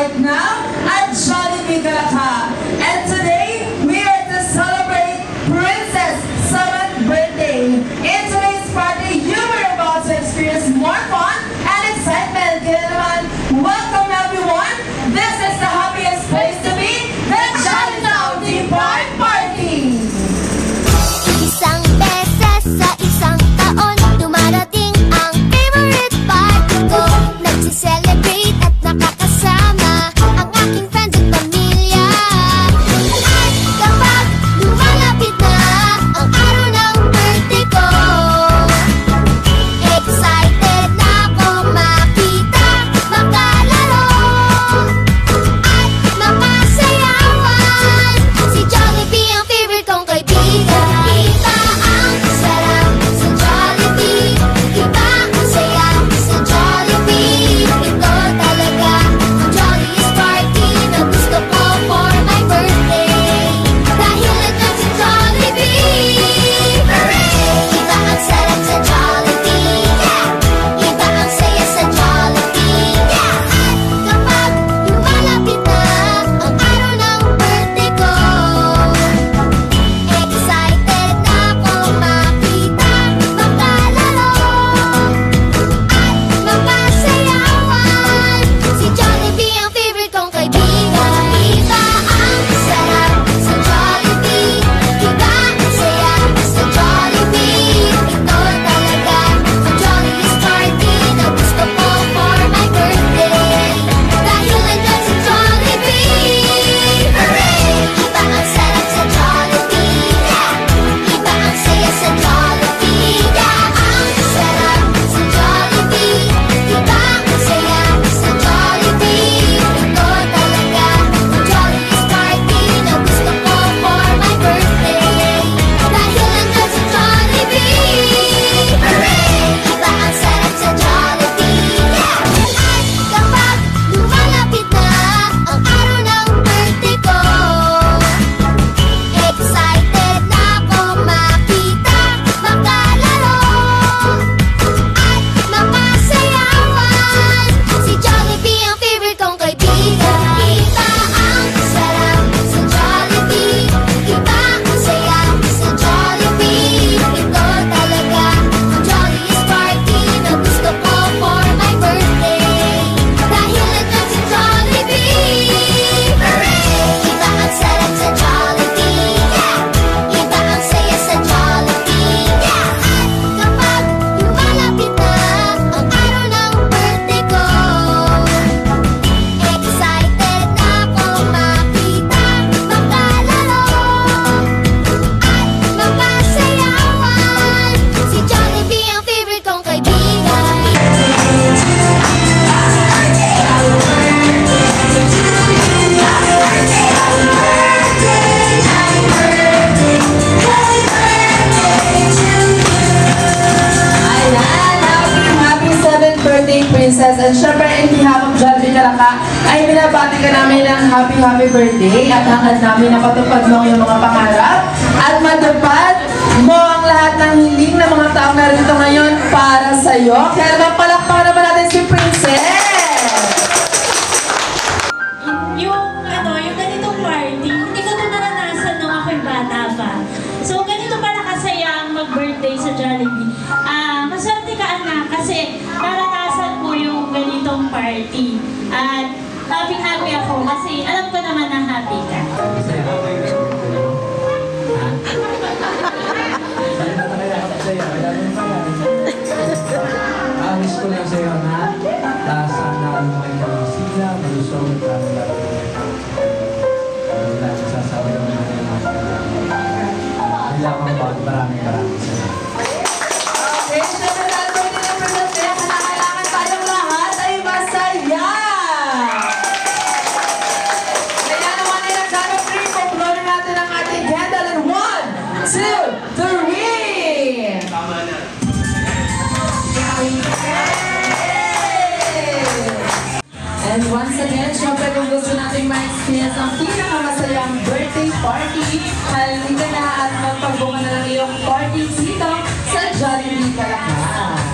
right now at Jollibee Galaka. And today, we are to celebrate Princess' 7th birthday. In today's party, you are about to experience more fun and excitement. Kaya naman, welcome everyone. This is the happiest place to be, the Jollitown Theme Park Party. Isang beses sa isang taon, dumarating ang favorite party ko. Nagsi-celebrate at nakakasama ang aking friends at pamilya. At kapag lumalapit na ang araw ng birthday ko, excited na ako makita, makalaro at makasayawan. Si Jollibee ang favorite kong kaibigan. Iba ang sarap sa Jollibee, iba ang saya sa Jollibee. Ito talaga ang jolliest party na gusto ko for my birthday. Dahil nandiyan si Jollibee. Iba ang sarap sa Jollibee, iba ang saya sa Jollibee. At kapag lumalapit na ang araw ng birthday ko, excited na ako makita, makalaro at makasayawan. Si Jollibee ang favorite kong kaibigan. Iba ang sarap sa Jollibee, iba ang saya sa Jollibee. Ito talaga ang jolliest party na gusto ko for my birthday. Dahil nandiyan si Jollibee. Iba ang sarap sa Jollibee, iba ang saya sa Jollibee. Ang sarap sa Jollibee, iba ang saya sa Jollibee. Ito talaga ang jolliest party na gusto ko for my birthday. Dahil nandiyan si Jollibee. Iba ang sarap sa Jollibee. At kapag lumalapit na ang araw ng birthday ko, excited na ako makita, makalaro at makasayawan. Si Jollibee ang favorite kong kaibigan. Iba ang sarap sa Jollibee, iba ang saya sa Jollibee. Ito talaga ang jolliest party na gusto ko for my birthday. Dahil nandiyan si Jollibee. Iba ang sarap sa Jollibee, iba ang saya sa Jollibee. At kapag lumalapit na ang araw ng birthday ko, excited na ako makita, makalaro at makasayawan. Si Jollibee ang favorite kong kaibigan. Ayan, happy 7th birthday, Princess. And syempre, in behalf of Jollibee Galaka, ay binabati ka namin ng happy birthday at hangad namin na patupad mo ang iyong mga pangarap at matupad mo ang lahat ng hiling ng mga taong narito ngayon para sa iyo. Kaya naman palakpakan naman natin si Princess! Yung ganitong party, hindi ko ito naranasan nung ako'y bata pa. So, ganito pala kasaya ang mag-birthday sa Jollibee. Maswerte ka, anak, kasi naranasan mo yung ganitong party. At happy ako kasi alam ko naman na happy ka. Miss ko lang sa'yo na sana mo kayo ng sila, malusog ang wala siya sasabi ng mga bilang ang maraming salamat. Okay, syempre dahil birthday ng Princess, kaya kailangan tayong lahat ay masaya! Kaya naman ay nagkaka-free, kumplonin natin ang ating candle in 1, 2, 3! Tama na. And once again, syempre kung gusto natin ma-experience ang pinakamasayang birthday party, halika na at magpagbuka na ng iyong party dito sa Jollibee Galaka.